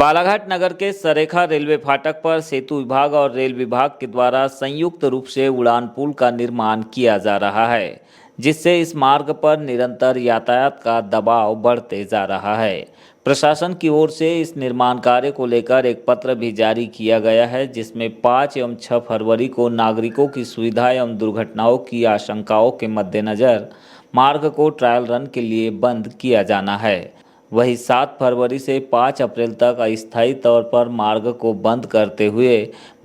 बालाघाट नगर के सरेखा रेलवे फाटक पर सेतु विभाग और रेल विभाग के द्वारा संयुक्त रूप से उड़ान पुल का निर्माण किया जा रहा है, जिससे इस मार्ग पर निरंतर यातायात का दबाव बढ़ते जा रहा है। प्रशासन की ओर से इस निर्माण कार्य को लेकर एक पत्र भी जारी किया गया है, जिसमें 5 एवं 6 फरवरी को नागरिकों की सुविधा एवं दुर्घटनाओं की आशंकाओं के मद्देनज़र मार्ग को ट्रायल रन के लिए बंद किया जाना है। वहीं 7 फरवरी से 5 अप्रैल तक अस्थायी तौर पर मार्ग को बंद करते हुए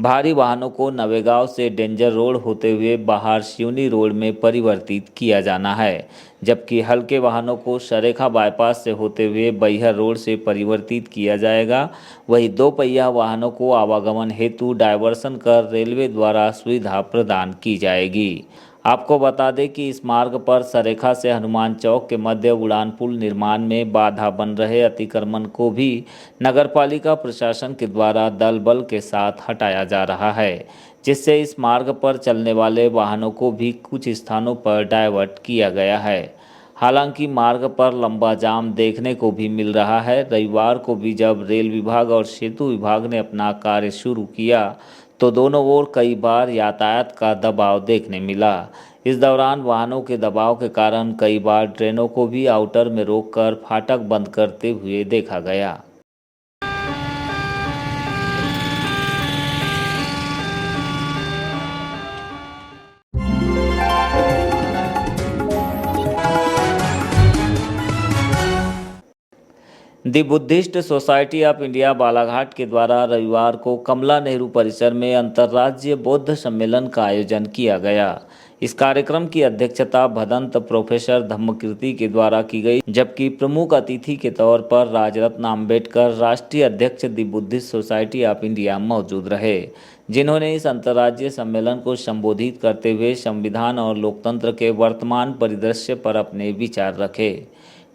भारी वाहनों को नवेगांव से डेंजर रोड होते हुए बाहर सिवनी रोड में परिवर्तित किया जाना है, जबकि हल्के वाहनों को सरेखा बाईपास से होते हुए बैहर रोड से परिवर्तित किया जाएगा। वहीं 2 पहिया वाहनों को आवागमन हेतु डायवर्सन कर रेलवे द्वारा सुविधा प्रदान की जाएगी। आपको बता दें कि इस मार्ग पर सरेखा से हनुमान चौक के मध्य उड़ान पुल निर्माण में बाधा बन रहे अतिक्रमण को भी नगरपालिका प्रशासन के द्वारा दल बल के साथ हटाया जा रहा है, जिससे इस मार्ग पर चलने वाले वाहनों को भी कुछ स्थानों पर डायवर्ट किया गया है। हालांकि मार्ग पर लंबा जाम देखने को भी मिल रहा है। रविवार को भी जब रेल विभाग और सेतु विभाग ने अपना कार्य शुरू किया तो दोनों ओर कई बार यातायात का दबाव देखने मिला। इस दौरान वाहनों के दबाव के कारण कई बार ट्रेनों को भी आउटर में रोककर फाटक बंद करते हुए देखा गया। दी Buddhist society of India Balaghat के द्वारा रविवार को कमला नेहरू परिसर में अंतर्राज्यीय बौद्ध सम्मेलन का आयोजन किया गया। इस कार्यक्रम की अध्यक्षता भदंत प्रोफेसर धम्मकीर्ति के द्वारा की गई, जबकि प्रमुख अतिथि के तौर पर राजरत्न अम्बेडकर राष्ट्रीय अध्यक्ष दी बुद्धिस्ट सोसाइटी ऑफ इंडिया मौजूद रहे, जिन्होंने इस अंतर्राज्यीय सम्मेलन को संबोधित करते हुए संविधान और लोकतंत्र के वर्तमान परिदृश्य पर अपने विचार रखे।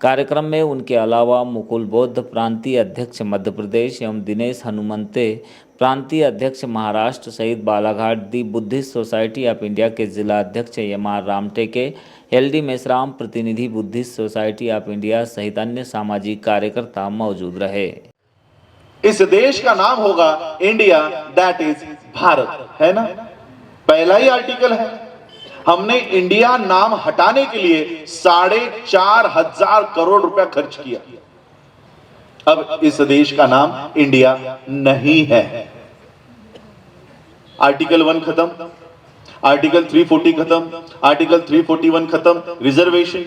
कार्यक्रम में उनके अलावा मुकुल बौद्ध प्रांतीय अध्यक्ष मध्य प्रदेश एवं दिनेश हनुमंते प्रांतीय अध्यक्ष महाराष्ट्र सहित बालाघाट दी बुद्धिस्ट सोसाइटी ऑफ इंडिया के जिला अध्यक्ष एम.आर. रामटेके, एल.डी. मेश्राम प्रतिनिधि बुद्धिस्ट सोसाइटी ऑफ इंडिया सहित अन्य सामाजिक कार्यकर्ता मौजूद रहे। इस देश का नाम होगा इंडिया, दैट इज भारत, है ना। पहला ही आर्टिकल है। हमने इंडिया नाम हटाने के लिए 4,500 करोड़ रुपया खर्च किया। अब इस देश का नाम इंडिया नहीं है। आर्टिकल 1 खत्म, आर्टिकल 340 खत्म, आर्टिकल 341 खत्म। रिजर्वेशन।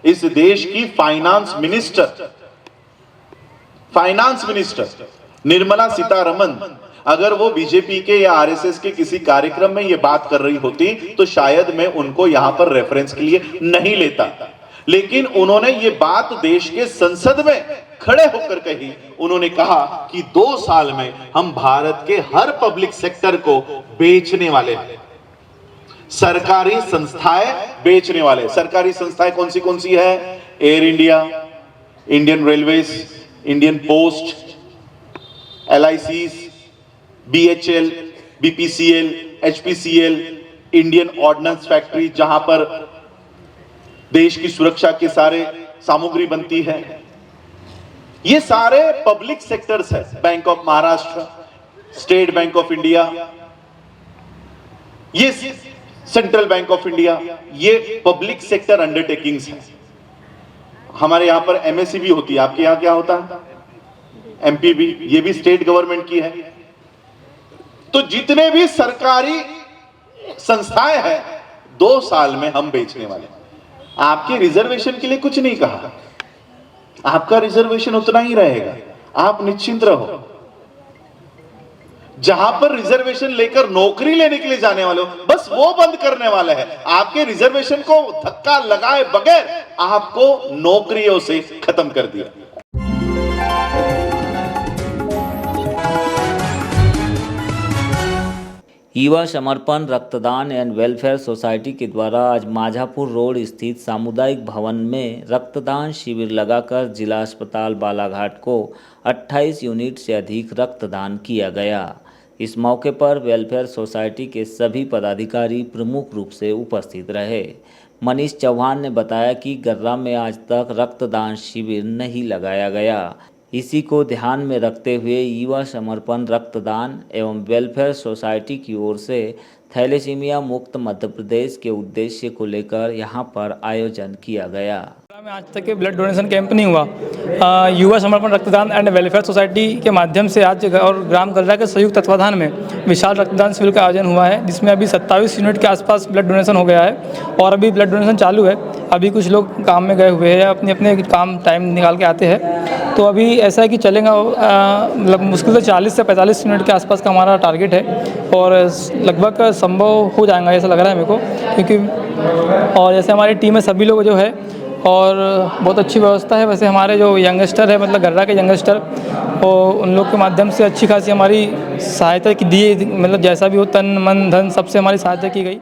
इस देश की फाइनेंस मिनिस्टर निर्मला सीतारमन अगर वो बीजेपी के या आरएसएस के किसी कार्यक्रम में ये बात कर रही होती तो शायद मैं उनको यहां पर रेफरेंस के लिए नहीं लेता, लेकिन उन्होंने ये बात देश के संसद में खड़े होकर कही। उन्होंने कहा कि 2 साल में हम भारत के हर पब्लिक सेक्टर को बेचने वाले हैं। सरकारी संस्थाएं बेचने वाले। सरकारी संस्थाएं कौन सी है? Air India, Indian railways, Indian post, LIC, BHL, BPCL, HPCL, Indian ordnance factory, जहां पर देश की सुरक्षा के सारे सामग्री बनती है। ये सारे पब्लिक सेक्टर्स है। Bank of Maharashtra, state bank of India, ये सेंट्रल बैंक ऑफ इंडिया, ये पब्लिक सेक्टर अंडरटेकिंग्स है। हमारे यहां पर MSC भी होती है। आपके यहां क्या होता है? MPB, ये भी स्टेट गवर्नमेंट की है। तो जितने भी सरकारी संस्थाएं हैं 2 साल में हम बेचने वाले। आपके रिजर्वेशन के लिए कुछ नहीं कहा, आपका रिजर्वेशन उतना ही रहेगा, आप निश्चिंत रहो। जहां पर रिजर्वेशन लेकर नौकरी लेने के लिए जाने वाले हो, बस वो बंद करने वाले हैं। आपके रिजर्वेशन को धक्का लगाए बगैर आपको नौकरियों से खत्म कर दिया। युवा समर्पण रक्तदान एंड वेलफेयर सोसाइटी के द्वारा आज माझापुर रोड स्थित सामुदायिक भवन में रक्तदान शिविर लगाकर जिला अस्पताल बालाघाट को 28 यूनिट से अधिक रक्तदान किया गया। इस मौके पर वेलफेयर सोसाइटी के सभी पदाधिकारी प्रमुख रूप से उपस्थित रहे। मनीष चौहान ने बताया कि गर्रा में आज तक रक्तदान शिविर नहीं लगाया गया। इसी को ध्यान में रखते हुए युवा समर्पण रक्तदान एवं वेलफेयर सोसाइटी की ओर से थैलेसीमिया मुक्त मध्य प्रदेश के उद्देश्य को लेकर यहां पर आयोजन किया गया। में आज तक के ब्लड डोनेशन कैंप नहीं हुआ। युवा समर्पण रक्तदान एंड वेलफेयर सोसाइटी के माध्यम से आज और ग्राम गर्रा के संयुक्त तत्वाधान में विशाल रक्तदान शिविर का आयोजन हुआ है, जिसमें अभी 27 यूनिट के आसपास ब्लड डोनेशन हो गया है और अभी ब्लड डोनेशन चालू है। अभी कुछ लोग काम में गए हुए हैं, अपने अपने काम टाइम निकाल के आते हैं। तो अभी ऐसा है कि चलेगा मतलब मुश्किल से 40 से 45 यूनिट के आसपास का हमारा टारगेट है और लगभग संभव हो जाएगा ऐसा लग रहा है मेरे को, क्योंकि और जैसे हमारी टीम में सभी लोग जो है और बहुत अच्छी व्यवस्था है। वैसे हमारे जो यंगस्टर है मतलब गर्रा के यंगस्टर, और उन लोग के माध्यम से अच्छी खासी हमारी सहायता की दी, मतलब जैसा भी हो तन मन धन सबसे हमारी सहायता की गई।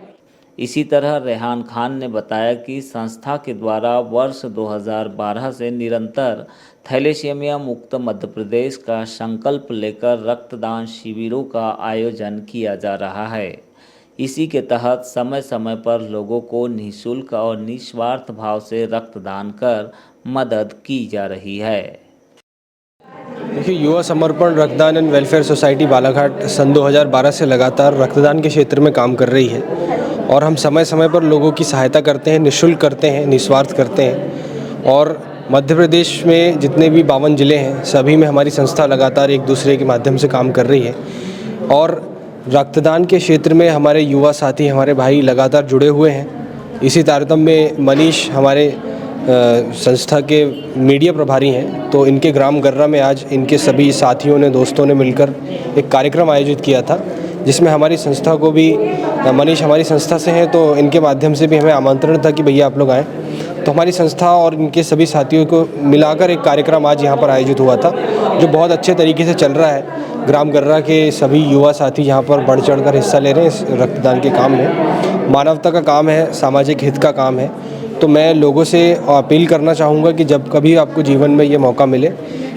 इसी तरह रेहान खान ने बताया कि संस्था के द्वारा वर्ष 2012 से निरंतर थैलेसीमिया मुक्त मध्य प्रदेश का संकल्प लेकर रक्तदान शिविरों का आयोजन किया जा रहा है। इसी के तहत समय समय पर लोगों को निःशुल्क और निस्वार्थ भाव से रक्तदान कर मदद की जा रही है। देखिए, युवा समर्पण रक्तदान एंड वेलफेयर सोसाइटी बालाघाट सन 2012 से लगातार रक्तदान के क्षेत्र में काम कर रही है और हम समय समय पर लोगों की सहायता करते हैं, निःशुल्क करते हैं, निस्वार्थ करते हैं। और मध्य प्रदेश में जितने भी 52 ज़िले हैं सभी में हमारी संस्था लगातार एक दूसरे के माध्यम से काम कर रही है और रक्तदान के क्षेत्र में हमारे युवा साथी, हमारे भाई लगातार जुड़े हुए हैं। इसी तारतम्य में मनीष हमारे संस्था के मीडिया प्रभारी हैं, तो इनके ग्राम गर्रा में आज इनके सभी साथियों ने, दोस्तों ने मिलकर एक कार्यक्रम आयोजित किया था, जिसमें हमारी संस्था को भी, मनीष हमारी संस्था से हैं तो इनके माध्यम से भी हमें आमंत्रण था कि भैया आप लोग आएँ। तो हमारी संस्था और इनके सभी साथियों को मिलाकर एक कार्यक्रम आज यहाँ पर आयोजित हुआ था, जो बहुत अच्छे तरीके से चल रहा है। ग्राम गर्रा के सभी युवा साथी यहाँ पर बढ़ चढ़कर हिस्सा ले रहे हैं इस रक्तदान के काम में। मानवता का काम है, सामाजिक हित का काम है। तो मैं लोगों से अपील करना चाहूँगा कि जब कभी आपको जीवन में ये मौका मिले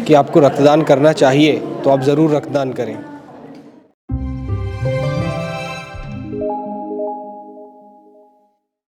कि आपको रक्तदान करना चाहिए तो आप ज़रूर रक्तदान करें।